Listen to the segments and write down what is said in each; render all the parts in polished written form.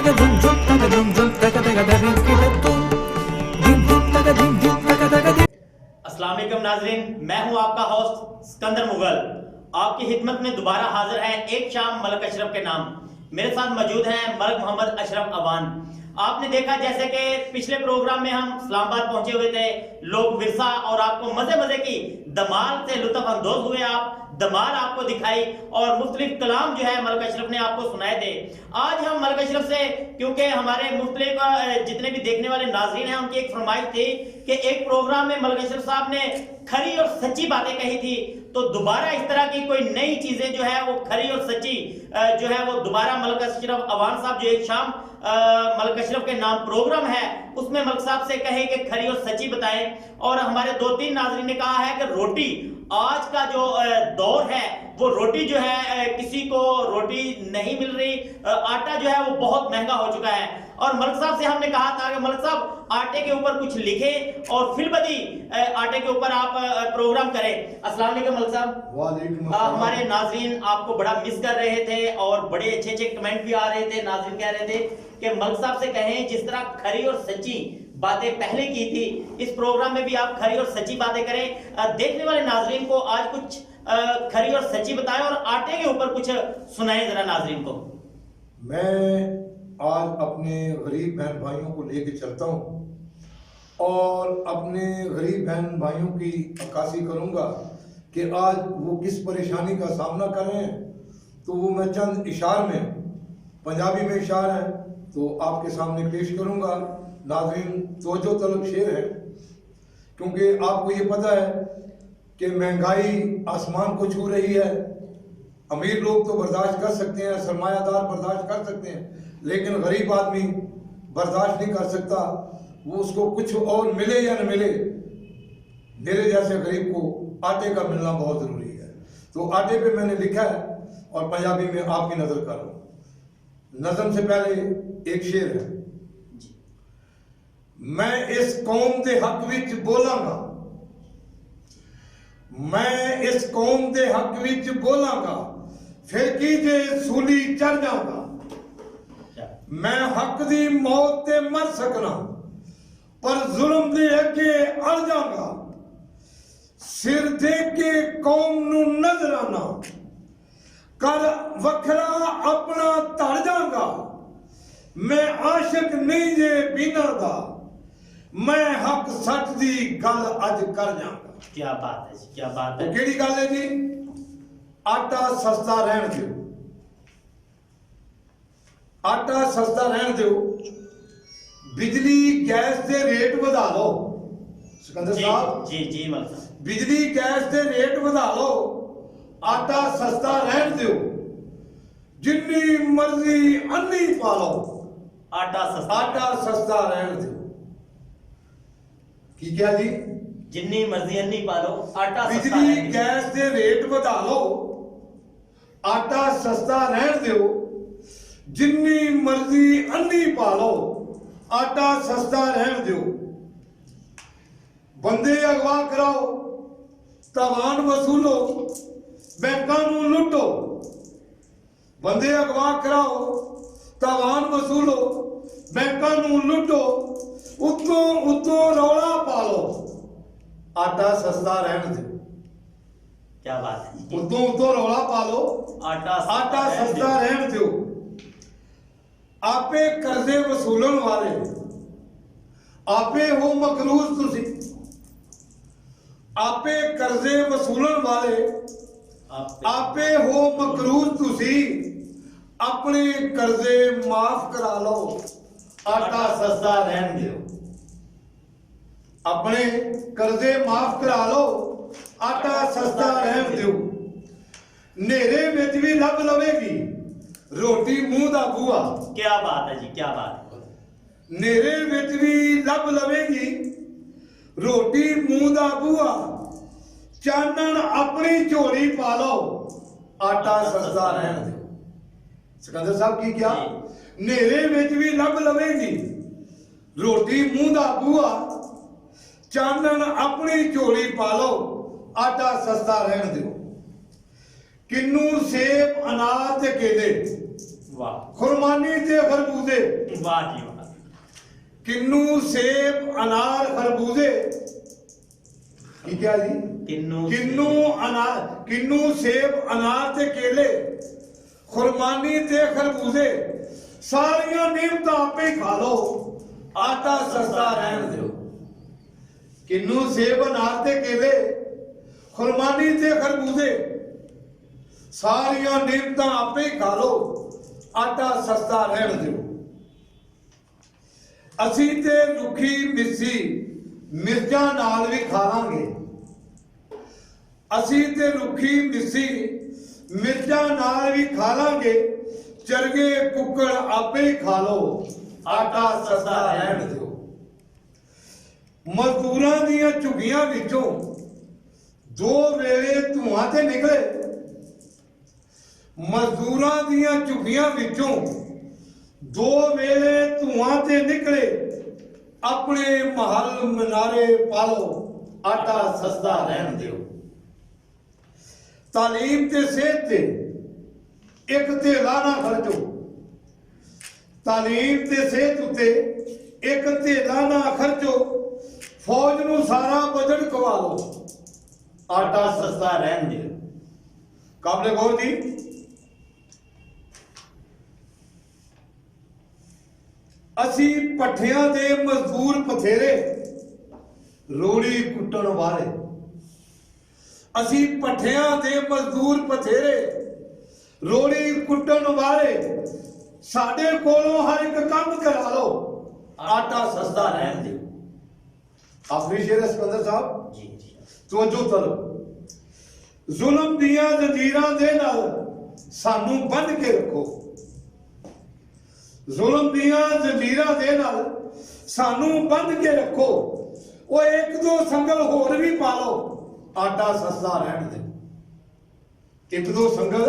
अस्सलाम वालेकुम नाज़रीन, मैं हूं आपका होस्ट सिकंदर मुगल। आपकी खिदमत में दोबारा हाजिर है एक शाम मलिक अशरफ के नाम। मेरे साथ मौजूद हैं मलिक मोहम्मद अशरफ अवान। आपने देखा जैसे कि पिछले प्रोग्राम में हम इस्लामाबाद पहुंचे हुए थे, लोग विरसा और आपको मजे मजे की धमाल से लुत्फ अंदोज हुए। आप धमाल आपको दिखाई और मुख्तलिफ कलाम जो है मलिक अशरफ ने आपको सुनाए थे। आज हम मलिक अशरफ से, क्योंकि हमारे मुख्तलिफ जितने भी देखने वाले नाजरीन हैं उनकी एक फरमाइश थी कि एक प्रोग्राम में मलिक अशरफ साहब ने खरी और सच्ची बातें कही थी, तो दोबारा इस तरह की कोई नई चीजें जो है वो खरी और सच्ची जो है वो दोबारा मलिक अशरफ अवान साहब जो एक शाम मलिक अशरफ के नाम प्रोग्राम है उसमें मलिक साहब से कहे कि खरी और सच्ची बताएं। और हमारे 2-3 नाजरीन ने कहा है कि रोटी आज का जो दौर है वो रोटी जो है किसी को रोटी नहीं मिल रही, आटा जो है वो बहुत महंगा हो चुका है। और मलिक साहब से हमने कहा था कि मलिक साहब आटे के ऊपर कुछ लिखे और फिलबदी आटे के ऊपर आप प्रोग्राम करें। अस्सलाम वालेकुम मलिक साहब। वालेकुम अस्सलाम। हमारे नाजरीन आपको बड़ा मिस कर रहे थे और बड़े अच्छे अच्छे कमेंट भी आ रहे थे। नाजरीन कह रहे थे कि मलिक साहब से कहें जिस तरह खरी और सच्ची बातें पहले की थी इस प्रोग्राम में भी आप खरी और सच्ची बातें करें। देखने वाले नाजरीन को आज कुछ खरी और सच्ची बताएं और आटे के ऊपर कुछ सुनाएं जरा नाजरीन को। मैं आज अपने गरीब बहन भाइयों को लेके चलता हूँ और अपने गरीब बहन भाइयों की अक्कासी करूँगा कि आज वो किस परेशानी का सामना कर रहे हैं। तो वो मैं चंद इशार में, पंजाबी में इशार है तो आपके सामने पेश करूँगा। नाज़रीन तवज्जो तलब शेर है, क्योंकि आपको ये पता है कि महंगाई आसमान को छू रही है। अमीर लोग तो बर्दाश्त कर सकते हैं, सरमायादार बर्दाश्त कर सकते हैं, लेकिन गरीब आदमी बर्दाश्त नहीं कर सकता। वो उसको कुछ और मिले या न मिले, मेरे जैसे गरीब को आटे का मिलना बहुत ज़रूरी है। तो आटे पे मैंने लिखा है और पंजाबी में आपकी नज़र कर रहा हूँ। नज़म से पहले एक शेर है। मैं इस कौम के हक विच बोलांगा, मैं इस कौम के हक विच बोलांगा, फिर की जे सूली चढ़ जाऊंगा। मैं हक दी मौत ते मर सकना पर जुल्म दे अगे अड़ जाऊंगा। सिर दे के कौम नू नजराना कर वखरा अपना धड़ जाऊंगा। मैं आशिक नहीं जे बिना दा, मैं हक सच दी गल अज कर जाऊंगा। क्या बात है, क्या बात है। केड़ी गल है जी? आटा सस्ता रहन दो, आटा सस्ता रहन दो, बिजली गैस के रेट बढ़ा लो। सिकंदर साहब जी जी मलिक साहब, बिजली गैस के रेट बढ़ा लो, आटा सस्ता रहन दो, जिन्नी मर्जी अन्नी पा लो, आटा सस्ता रहन दो। की क्या जी? जिन्नी मर्जी अन्नी पा लो, आटा सस्ता बिजली रहने दो। गैस के रेट बढ़ा लो, आटा सस्ता रहन दो, जिन्नी मर्जी अन्नी पा लो, आटा सस्ता रहन दो। बंदे अगवा कराओ, तवान वसूलो, बैंकां नू लुटो। बंदे अगवा कराओ, तवान वसूलो, बैंकां नू लुटो, उत्तों रौला पालो, आटा सस्ता रहन दो। क्या बात है। उत्तों रौला पालो, आटा सस्ता रहन दो। आपे कर्जे वसूलन वाले, आपे हो मकरूज तुसी, आपे कर्जे वसूलन वाले, आपे हो मकरूज तुसी, अपने कर्जे माफ करा लो, आटा सस्ता रहन दो। अपने कर्जे माफ करा लो, आटा सस्ता रहन दो। नेरे विच भी लब लवेगी रोटी मुंह दा बूआ। क्या बात है जी, क्या बात है। नेरे विच भी लब लवेगी रोटी मुंह दा बूआ, चानन अपनी झोली पा लो, आटा सस्ता रहन दो। सिकंदर साहब की क्या? नेरे विच भी लब लवेगी रोटी मुंह दा बूआ, चानन अपनी झोली पा लो, आटा सस्ता रहन दो। किन्नू सेब अनार ते केले, वाह खुरमानी ते खरबूजे, वाह जी वाह। किन्नू सेब अनार खरबूजे की क्या जी? किन्नू सेब अनार ते केले, खुरमानी ते खरबूजे, सारियां नेमतां आपे ही खा लो, आटा सस्ता रहन दियो। किन्नू सेब अनार ते केले, खुरमानी ते खरबूजे, सारियां नेमतां आपे ही खा लो, आटा सस्ता रहन दियो। ਅਸੀਂ ਤੇ ਰੁੱਖੀ ਮਿੱਸੀ ਮਿਰਚਾਂ ਨਾਲ ਵੀ ਖਾ ਲਾਂਗੇ, ਅਸੀਂ ਤੇ ਰੁੱਖੀ ਮਿੱਸੀ ਮਿਰਚਾਂ ਨਾਲ ਵੀ ਖਾ ਲਾਂਗੇ, ਚਰਗੇ ਕੁੱਕੜ ਆਪੇ ਹੀ ਖਾ ਲੋ, ਆਟਾ ਸਸਤਾ ਰਹਿਣ ਦਿਓ। ਮਜ਼ਦੂਰਾਂ ਦੀਆਂ ਝੁੱਗੀਆਂ ਵਿੱਚੋਂ ਦੋ ਵੇਲੇ ਧੂਆਂ ਤੇ ਨਿਕਲੇ, ਮਜ਼ਦੂਰਾਂ ਦੀਆਂ ਝੁੱਗੀਆਂ ਵਿੱਚੋਂ दो वेले धुआं ते निकले, अपने महल मिनारे पालो, आटा सस्ता रहन दियो। तालीम ते सेहत ते एक धेला ना खर्चो, तालीम ते सेहत उत्ते एक धेला ना खर्चो, फौज नूं सारा बजट कवा लो, आटा सस्ता रहन दियो। काबले गौर जी, ਅਸੀਂ ਪੱਠਿਆਂ ਦੇ ਮਜ਼ਦੂਰ ਬਥੇਰੇ, ਰੋੜੀ ਕੁੱਟਣ ਵਾਲੇ, ਅਸੀਂ ਪੱਠਿਆਂ ਦੇ ਮਜ਼ਦੂਰ ਬਥੇਰੇ, ਰੋੜੀ ਕੁੱਟਣ ਵਾਲੇ, ਸਾਡੇ ਕੋਲੋਂ ਹਰ ਇੱਕ ਕੰਮ ਕਰਾ ਲਓ, ਆਟਾ ਸਸਤਾ ਰਹਿਣ ਦਿਓ। ਆਖਰੀ ਸ਼ੇਰ ਸਿਕੰਦਰ ਸਾਹਿਬ ਜੀ ਜੀ, ਤਵੱਜੋ ਤਲਬ, ਜ਼ੁਲਮ ਦੀਆਂ ਜ਼ੰਜੀਰਾਂ ਦੇ ਨਾਲ ਸਾਨੂੰ ਬੰਨ੍ਹ ਕੇ ਰੱਖੋ, ਜ਼ੁਲਮ ਦੀਆਂ ਜ਼ੰਜੀਰਾਂ ਦੇ ਨਾਲ ਸਾਨੂੰ ਬੰਨ੍ਹ ਕੇ ਰੱਖੋ, ਉਹ ਇੱਕ ਦੋ ਸੰਗਲ ਹੋਰ ਵੀ ਪਾ ਲਓ, ਆਟਾ ਸਸਤਾ ਰਹਿਣ ਦੇ। ਇੱਕ ਦੋ ਸੰਗਲ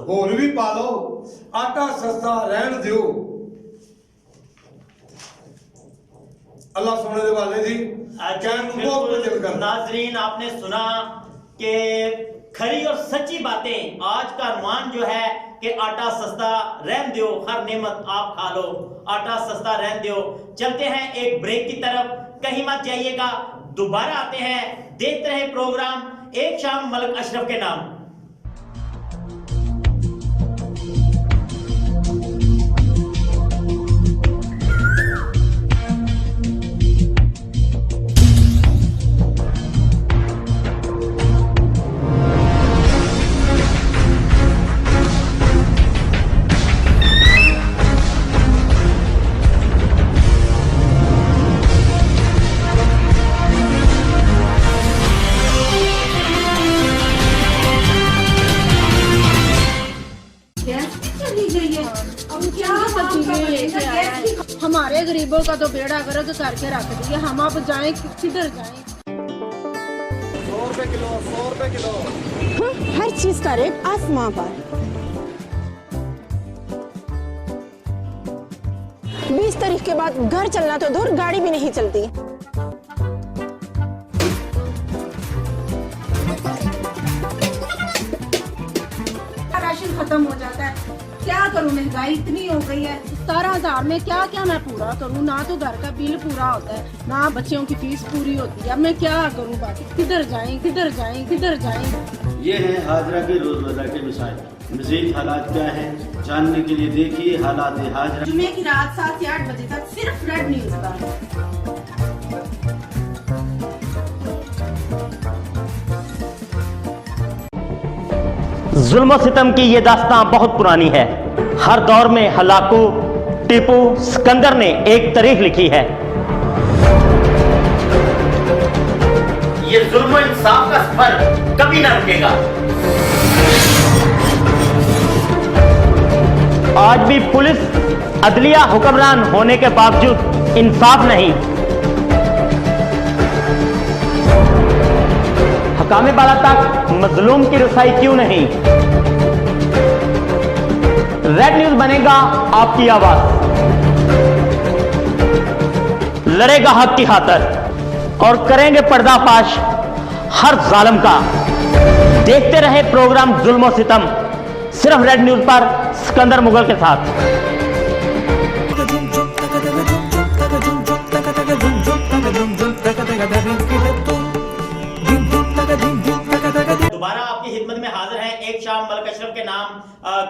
ਹੋਰ ਵੀ ਪਾ ਲਓ, ਆਟਾ ਸਸਤਾ ਰਹਿਣ ਦਿਓ। अल्लाह सुनने दे वाले जी नाजरीन, आपने सुना कि खरी और सच्ची बातें। आज का अनुमान जो है कि आटा सस्ता रहन दो, हर नेमत आप खा लो, आटा सस्ता रहन दो। चलते हैं एक ब्रेक की तरफ, कहीं मत जाइएगा, दोबारा आते हैं, देखते रहे प्रोग्राम एक शाम मलक अशरफ के नाम। हमारे गरीबों का तो बेड़ा गर्क करके रख दिया, हम अब जाएं किधर जाएं? 100 रुपए किलो, 100 रुपए किलो। हाँ, हर चीज का रेट आसमां पर। 20 तारीख के बाद घर चलना तो दूर, गाड़ी भी नहीं चलती। राशन खत्म हो जाता है, क्या करूं, महंगाई इतनी हो गई है। 17,000 में क्या क्या मैं पूरा करूं? ना तो घर का बिल पूरा होता है, ना बच्चों की फीस पूरी होती है। अब मैं क्या करूं? बाकी किधर जाएं, किधर जाएं, किधर जाएं? ये है हाजरा के रोजमर्रा के मिसाइल। मजीद हालात क्या है जानने के लिए देखिए हालात हाजरा। जुमे की रात 7 से 8 बजे तक सिर्फ रेड न्यूज पर। जुल्म और सितम की ये दास्तां बहुत पुरानी है। हर दौर में हलाकू, टीपू, सिकंदर ने एक तारीख लिखी है। ये जुल्म और इंसाफ का सफर कभी ना रुकेगा। आज भी पुलिस अदलिया हुक्मरान होने के बावजूद इंसाफ नहीं। हकामे बाला तक मजलूम की रसाई क्यों नहीं? रेड न्यूज बनेगा आपकी आवाज, लड़ेगा हक की खातिर और करेंगे पर्दाफाश हर जालिम का। देखते रहे प्रोग्राम जुल्म और सितम, सिर्फ रेड न्यूज पर सिकंदर मुगल के साथ। दोबारा आपकी खिदमत में हाजिर है एक शाम मलिक अशरफ के नाम,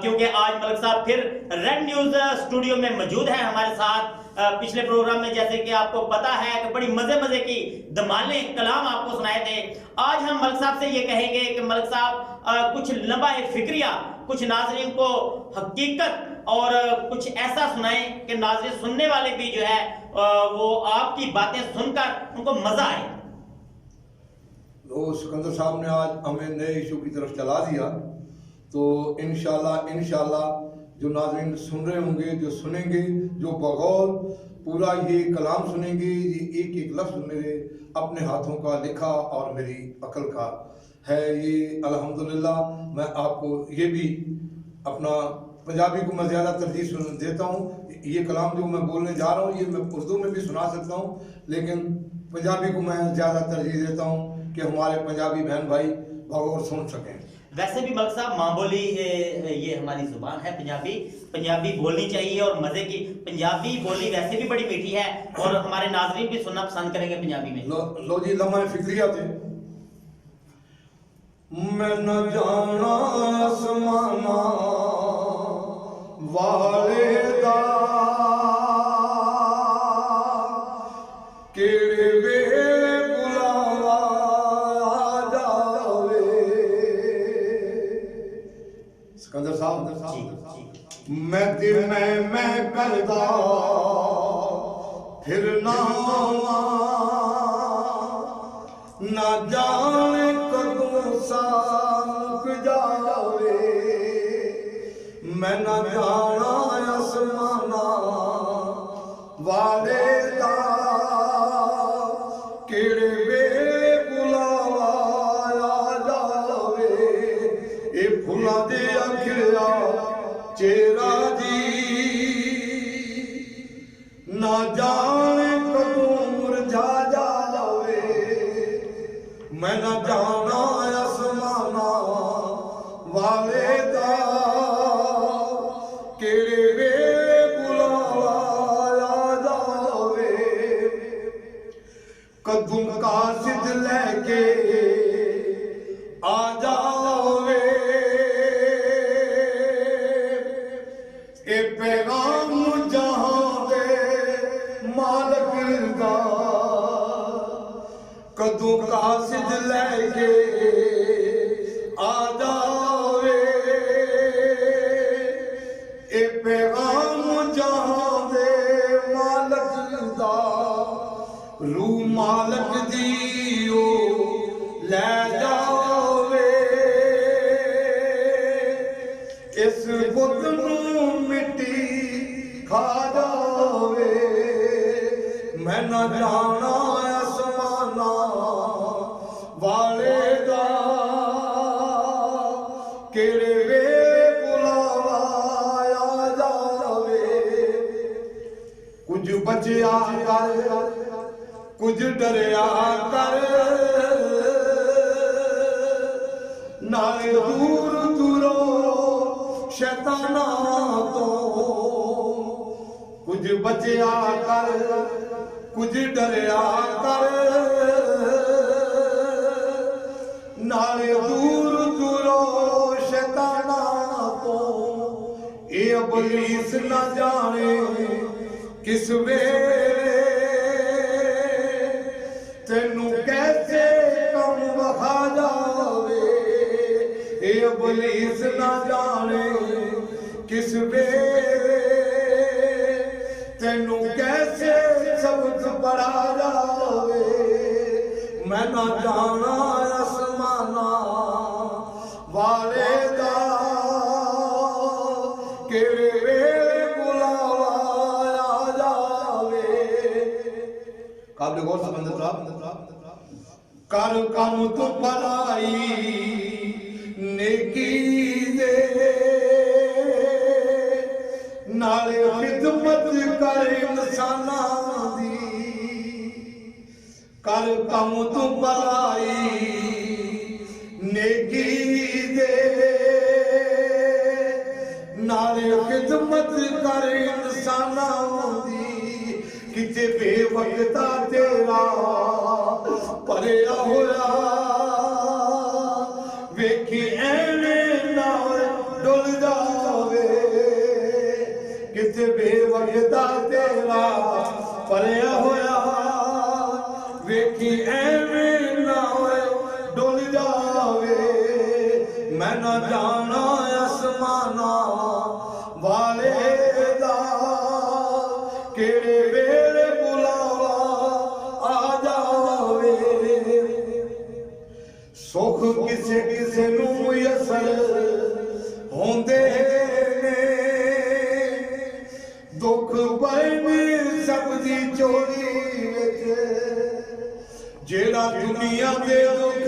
क्योंकि आज मलिक साहब फिर रेड न्यूज स्टूडियो में मौजूद है हमारे साथ। पिछले प्रोग्राम में जैसे कि आपको पता है कि बड़ी मजे की धमाले कलाम आपको सुनाए थे। आज हम मलिक साहब से ये कहेंगे कि मलिक साहब कुछ लम्बा फिक्रिया, कुछ नाजरीन को हकीकत और कुछ ऐसा सुनाएं कि नाजरीन सुनने वाले भी जो है वो आपकी बातें सुनकर उनको मजा आए। तो सिकंदर साहब ने आज हमें नए इशू की तरफ चला दिया, तो इंशाल्लाह जो नाज़रीन सुन रहे होंगे, जो सुनेंगे, जो बगौर पूरा ये कलाम सुनेंगे, ये एक एक लफ्ज़ मेरे अपने हाथों का लिखा और मेरी अकल का है ये। अल्हम्दुलिल्लाह मैं आपको ये भी अपना पंजाबी को मैं ज़्यादा तरजीह देता हूँ। ये कलाम जो मैं बोलने जा रहा हूँ ये मैं उर्दू में भी सुना सकता हूँ, लेकिन पंजाबी को मैं ज़्यादा तरजीह देता हूँ कि हमारे पंजाबी बहन भाई बगौर सुन सकें। वैसे भी मलिक साहब माँ बोली ये हमारी जुबान है पंजाबी बोलनी चाहिए और मजे की। पंजाबी बोली वैसे भी बड़ी मीठी है और हमारे नाजरीन भी सुनना पसंद करेंगे पंजाबी में। लो जी लम्हा फिक्रिया थे। मैं न जाना आसमाना वाले दा केड़े वे बुलावा जावे। सिकंदर साहब मैं दिल में मैं करदा फिर ना जाने कदों साक जावे। मैं न जाना आसमाना वाले दा केड़े वे बुलावा जावे। ए फुलां दे अखिया चेहरा जी ना जाने कदों मुरझा जावे। मैं न जाना आसमाना वाले दा केड़े वे बुलावा जावे। कदू कासिद लैके आ जावे। ए पैगाम जहां दे मालक दा कदू कासिद लैके आ जावे। ए पैगाम जहां दे मालक दा रू मालक दियो लै जावे। इस बुत नू मिट्टी खा जावे। मैं न जाना आसमाना वाले दा केड़े वे बुलावा जावे। कुछ बचिया कर कुछ डरिया कर नाले दूर दूरो शैताना तो। कुछ बचिया कर कुछ डरिया कर नाले दूर दूरो शैताना तो। ये इबलीस न जाने किस वेले तेनू कैसे कम वखा जावे। ये इबलीस न जाने किस वेले तेनू कैसे सबक पढ़ा जावे। मैं न जाना आसमाना वाले दा केड़े वेले बुलावा जावे। काबिल गौर सिकंदर साहब कर कम तो भलाई नेकी दे नाले खिदमत कर इंसाना दी। कर कम तो भलाई नेकी दे नाले खिदमत कर इंसानां दी किते बेवकता तेरा भरिया होया वेखी एवें नाल डुल जावे किते बेवकता तेरा भरिया होया वेखी एवें नाल डुल जावे मैं ना जाना आसमाना वाले दा केड़े वेले बुलावा आ जावे सुख किसे किसे नू मुयसर होंदे ने दुख बरने सब दी चोरी विच जेड़ा दुनिया दे दुख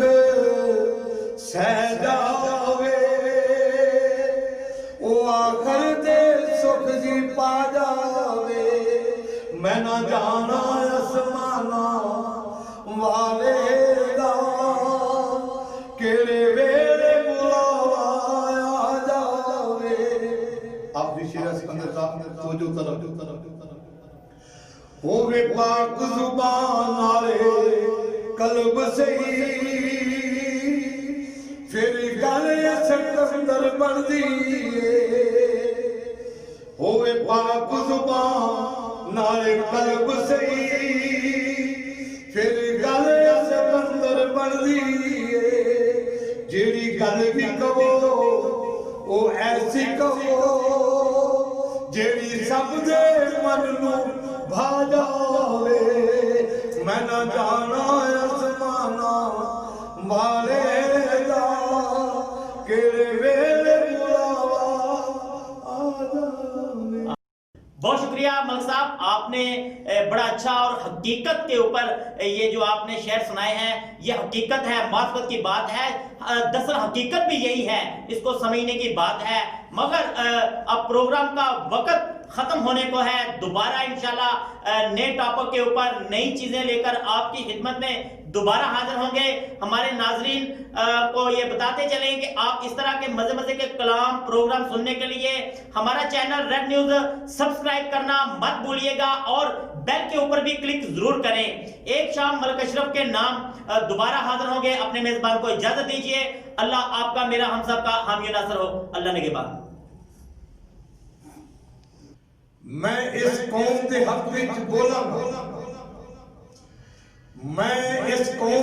सह जावे ओ आखर दे सुख जी पा जावे मैं ना जाना आसमाना वाले दा केड़े वेले बुलावा आ जावे। आप भी शेर सिकंदर का तवज्जो तरफ होवे पाक जुबान वाले कल्ब सही फिर गल सिकंदर बनदी होवे पाक जुबान नाले कल्ब सही फिर गल सिकंदर बनदी जेड़ी गल भी कहो ओ ऐसी कहो जेड़ी सब दे मन नू भा जावे मैं ना जाना आसमाना वाले दा केड़े वेले बुलावा आ जावे। बहुत शुक्रिया मलिक साहब, आपने बड़ा अच्छा और हकीकत के ऊपर ये जो आपने शेर सुनाए हैं ये हकीकत है, मार्फत की बात है। दरअसल हकीकत भी यही है, इसको समझने की बात है। मगर अब प्रोग्राम का वक्त खत्म होने को है। दोबारा इंशाल्लाह नए टॉपिक के ऊपर नई चीजें लेकर आपकी खिदमत में दोबारा हाजिर होंगे। हमारे नाजरीन को ये बताते चलें कि आप इस तरह के मजे मजे के कलाम प्रोग्राम सुनने के लिए हमारा चैनल रेड न्यूज सब्सक्राइब करना मत भूलिएगा और बेल के ऊपर भी क्लिक जरूर करें। एक शाम मलिक अशरफ के नाम दोबारा हाजिर होंगे। अपने मेजबान को इजाजत दीजिए। अल्लाह आपका, मेरा, हम सब का हामी नासर हो। अल्लाह ने के बाद मैं इस कौम के हक विच बोलांगा, मैं इस कौम